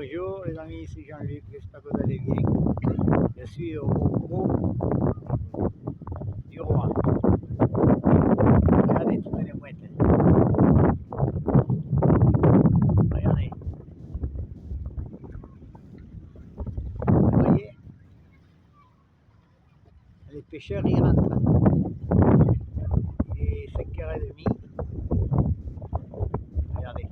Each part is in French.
Bonjour les amis, c'est Jean-Luc, j'espère que vous allez bien. Je suis au gros du roi. Regardez toutes les mouettes. Regardez. Vous voyez? Les pêcheurs y rentrent. Il est 5h30. Regardez.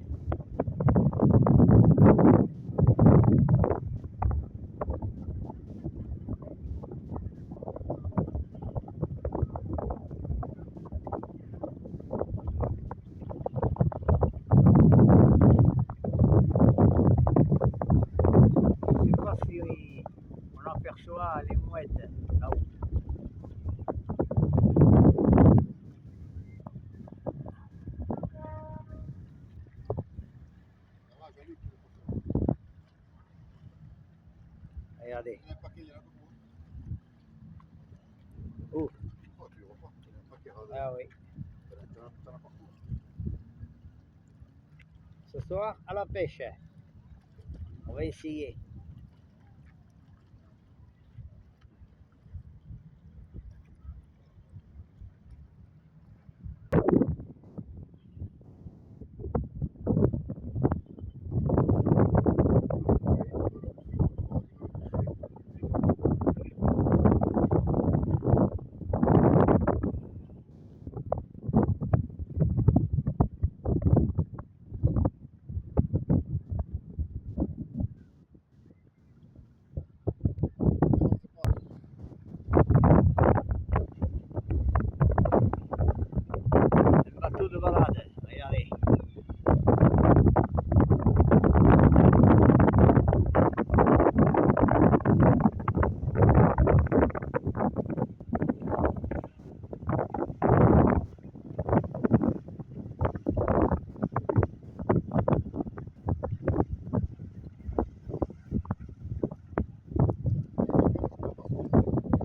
Je ne sais pas si on aperçoit les mouettes là-haut. Regardez. Oh. Ah oui. Ce soir, à la pêche. On va essayer. Le bateau de balade, regardez.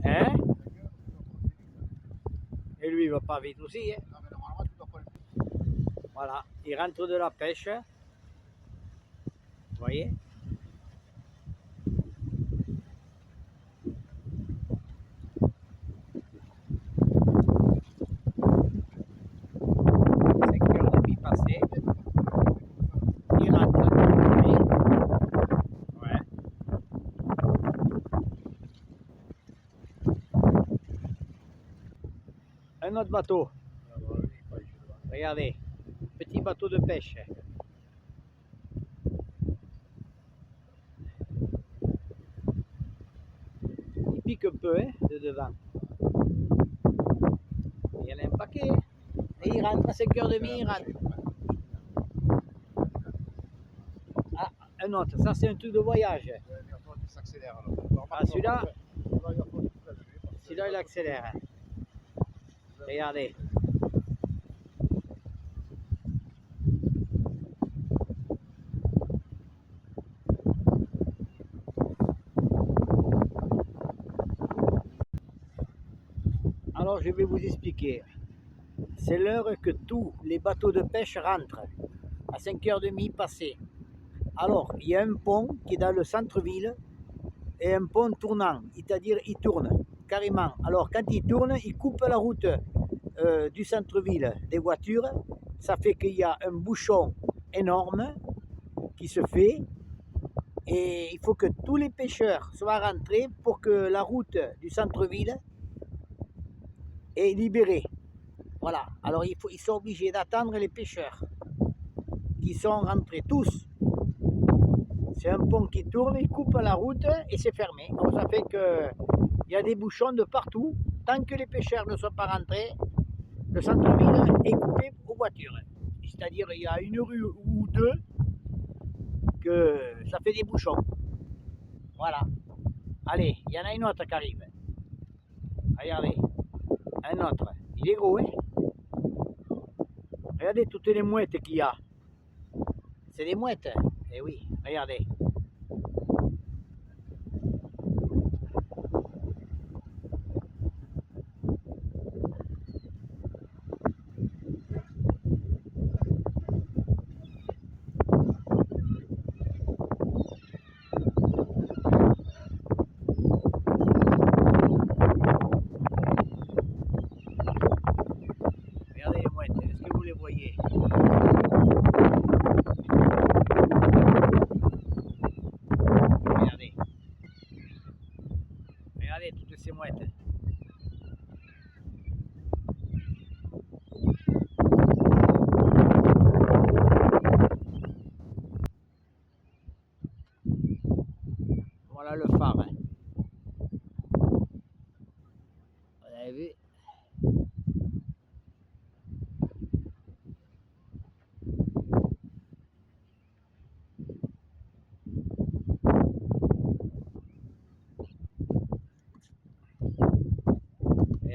Hein? Et lui, il va pas vite aussi. Hein? Voilà, il rentre de la pêche. Vous voyez? Passé. Il rentre. Oui. Ouais. Un autre bateau. Regardez. Petit bateau de pêche. Il pique un peu hein, de devant. Il y en a un paquet. Hein. Et il rentre à 5h30, il rentre. Ah, un autre. Ça, c'est un truc de voyage. Ah, celui-là, il accélère. Regardez. Alors, je vais vous expliquer. C'est l'heure que tous les bateaux de pêche rentrent. À 5h30 passé. Alors, il y a un pont qui est dans le centre-ville et un pont tournant, c'est-à-dire il tourne carrément. Alors, quand il tourne, il coupe la route du centre-ville des voitures. Ça fait qu'il y a un bouchon énorme qui se fait et il faut que tous les pêcheurs soient rentrés pour que la route du centre-ville est libérée. Voilà, alors ils sont obligés d'attendre les pêcheurs qui sont rentrés tous. C'est un pont qui tourne, il coupe la route et c'est fermé. Donc ça fait qu'il y a des bouchons de partout. Tant que les pêcheurs ne sont pas rentrés, le centre-ville est coupé aux voitures. C'est-à-dire il y a une rue ou deux que ça fait des bouchons. Voilà. Allez, il y en a une autre qui arrive. Regardez, un autre. Il est gros, hein? Regardez toutes les mouettes qu'il y a. C'est des mouettes. Eh oui, regardez.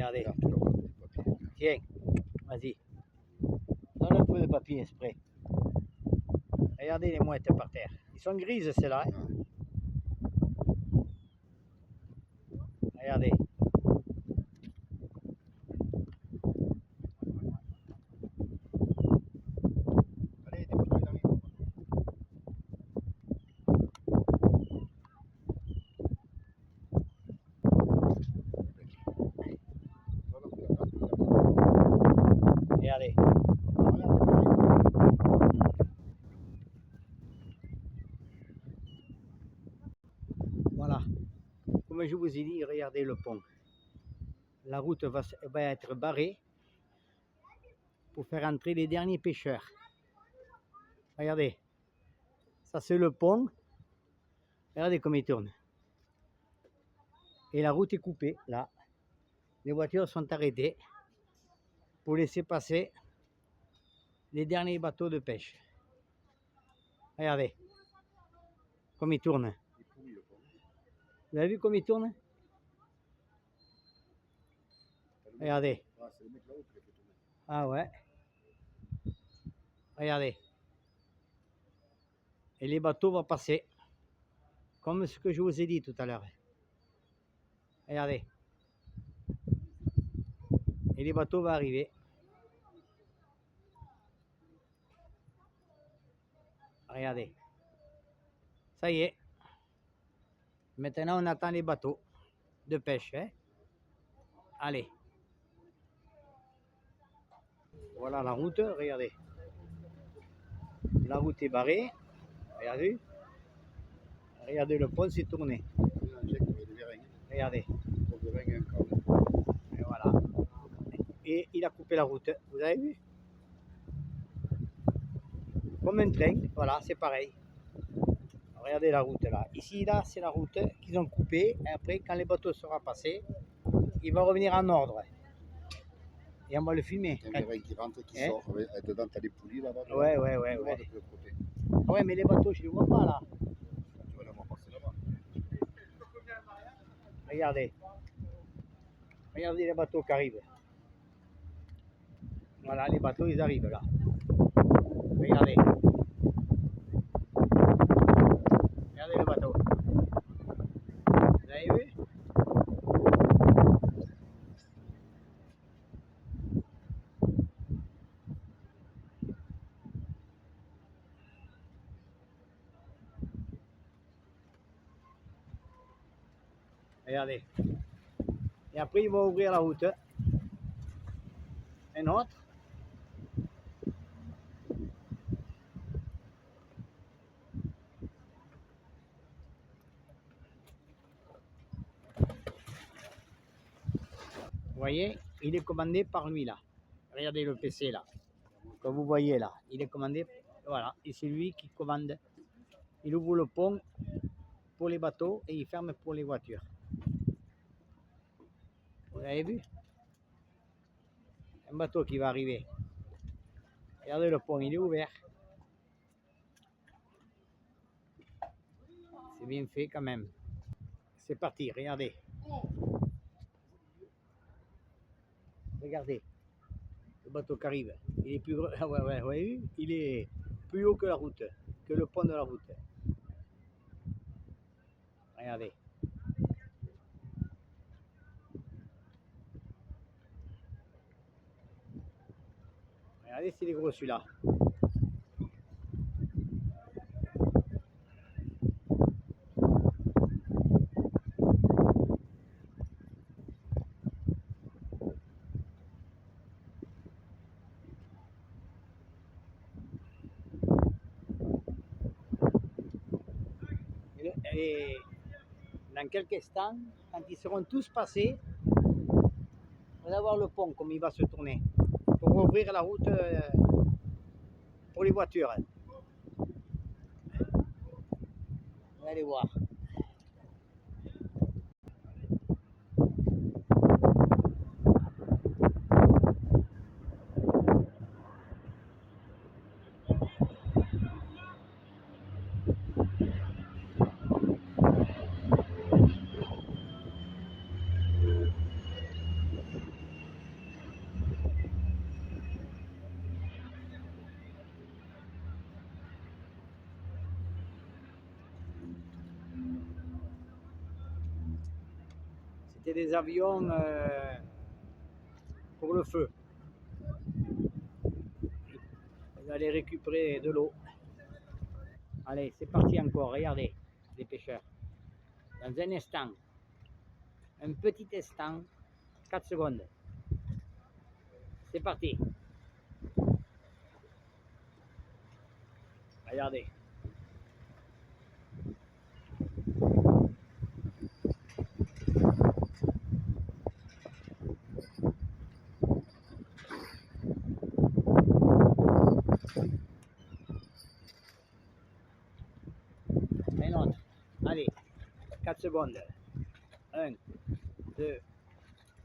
Regardez. Là, tu leur donnes des papiers. Tiens, vas-y. Donne un peu de papier spray. Regardez les mouettes par terre. Ils sont grises celles-là. Hein. Regardez. Allez, dépêche-toi, il arrive. Regardez. Voilà. Comme je vous ai dit, regardez le pont. La route va être barrée pour faire entrer les derniers pêcheurs. Regardez. Ça, c'est le pont. Regardez comme il tourne. Et la route est coupée, là. Les voitures sont arrêtées pour laisser passer les derniers bateaux de pêche. Regardez comme il tourne. Vous avez vu comme il tourne? Regardez. Ah ouais. Regardez. Et les bateaux vont passer. Comme ce que je vous ai dit tout à l'heure. Regardez. Et les bateaux vont arriver. Regardez. Ça y est. Maintenant, on attend les bateaux de pêche. Hein? Allez. Voilà la route. Regardez. La route est barrée. Regardez. Regardez, le pont s'est tourné. Regardez. Et voilà. Et il a coupé la route. Vous avez vu? Comme un train. Voilà, c'est pareil. Regardez la route là. Ici, là, c'est la route qu'ils ont coupée. Et après, quand les bateaux seront passés, il va revenir en ordre. Et on va le filmer. Il y a un vérin qui rentre, qui sort. Dedans, tu as des poulies là-bas. Ouais. Ouais, mais les bateaux, je ne les vois pas là. Tu vas les voir passer là-bas. Regardez. Regardez les bateaux qui arrivent. Voilà, les bateaux, ils arrivent là. Regardez. Regardez le bateau. Vous avez vu? Regardez. Et après, ils vont ouvrir la route. Un autre. Vous voyez, il est commandé par lui là. Regardez le PC là. Que vous voyez là. Il est commandé. Voilà. Et c'est lui qui commande. Il ouvre le pont pour les bateaux et il ferme pour les voitures. Vous avez vu? Un bateau qui va arriver. Regardez le pont, il est ouvert. C'est bien fait quand même. C'est parti, regardez. Regardez. Le bateau qui arrive. Il est plus gros. Ouais. Il est plus haut que la route. Que le pont de la route. Regardez. Regardez s'il est gros celui-là. Et dans quelques instants, quand ils seront tous passés, on va voir le pont comme il va se tourner pour ouvrir la route pour les voitures. On va aller voir. C'était des avions pour le feu. Vous allez récupérer de l'eau. Allez, c'est parti encore, regardez, les pêcheurs. Dans un instant, un petit instant, 4 secondes. C'est parti. Regardez. Un autre. Allez, 4 secondes. 1, 2,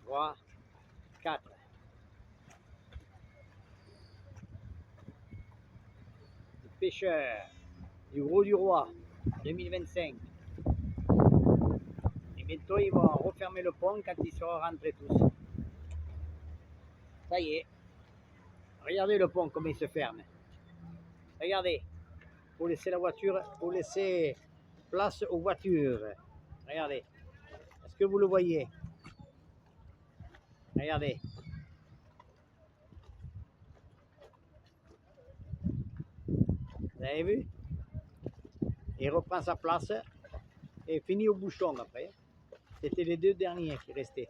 3, 4. Le pêcheur du Gros du Roi 2025. Et bientôt ils vont refermer le pont quand ils seront rentrés tous. Ça y est. Regardez le pont comme il se ferme. Regardez. Pour laisser la voiture, pour laisser place aux voitures. Regardez. Est-ce que vous le voyez? Regardez. Vous avez vu? Il reprend sa place et finit au bouchon après. C'était les 2 derniers qui restaient.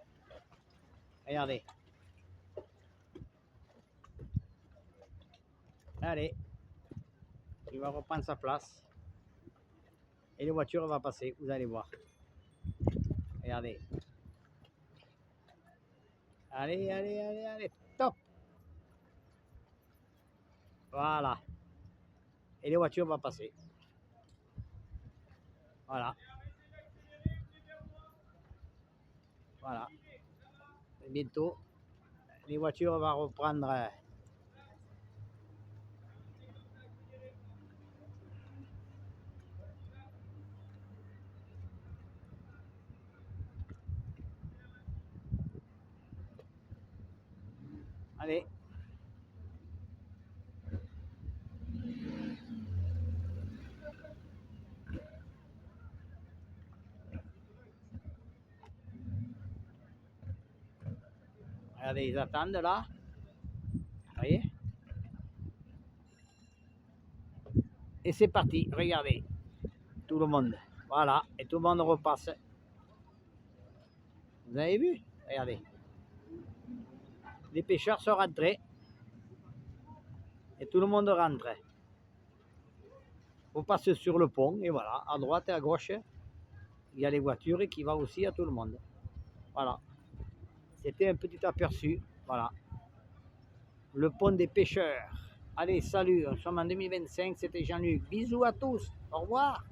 Regardez. Allez. Il va reprendre sa place. Et les voitures vont passer, vous allez voir. Regardez. Allez, allez, allez, allez. Top. Voilà. Et les voitures vont passer. Voilà. Voilà. Et bientôt, les voitures vont reprendre. Allez. Regardez, ils attendent là. Vous voyez? Et c'est parti, regardez. Tout le monde. Voilà. Et tout le monde repasse. Vous avez vu? Regardez. Les pêcheurs sont rentrés. Et tout le monde rentre. On passe sur le pont. Et voilà. À droite et à gauche, il y a les voitures qui vont aussi à tout le monde. Voilà. C'était un petit aperçu. Voilà. Le pont des pêcheurs. Allez, salut. Nous sommes en 2025. C'était Jean-Luc. Bisous à tous. Au revoir.